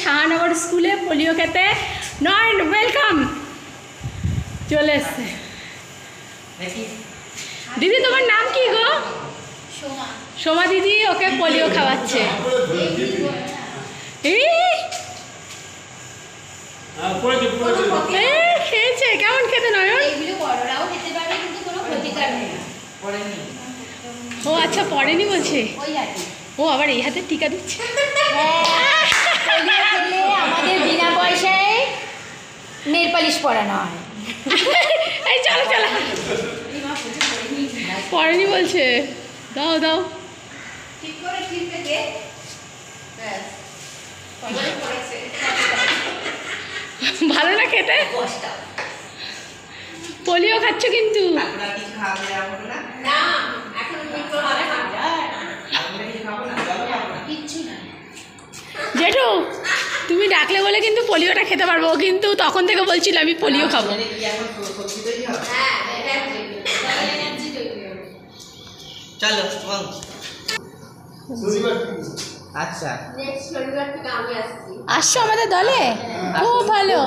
শাহানগর স্কুলে পোলিও খেতে। নয়ন ওয়েলকাম, চলে এসছে। দিদি তোমার নাম কি গো? সোমা দিদি ওকে পোলিও খাওয়াচ্ছে। খেয়েছে, কেমন খেতে নয়ন? ও আচ্ছা পড়েনি বলছে। ও আবার এই হাতে টিকা দিচ্ছে। আমাদের বিনা পয়সায় নেল পালিশ পরানো হয়। এই চলো চলো, পড়েনি বলছে। দাও দাও, ভালো না খেতে? পোলিও খাচ্ছ কিন্তু। জেঠু তুমি ডাকলে বলে কিন্তু পোলিওটা খেতে পারবো, কিন্তু তখন থেকে বলছিল আমি পোলিও খাবো। চলো আচ্ছা আসছো আমাদের দলে, খুব ভালো।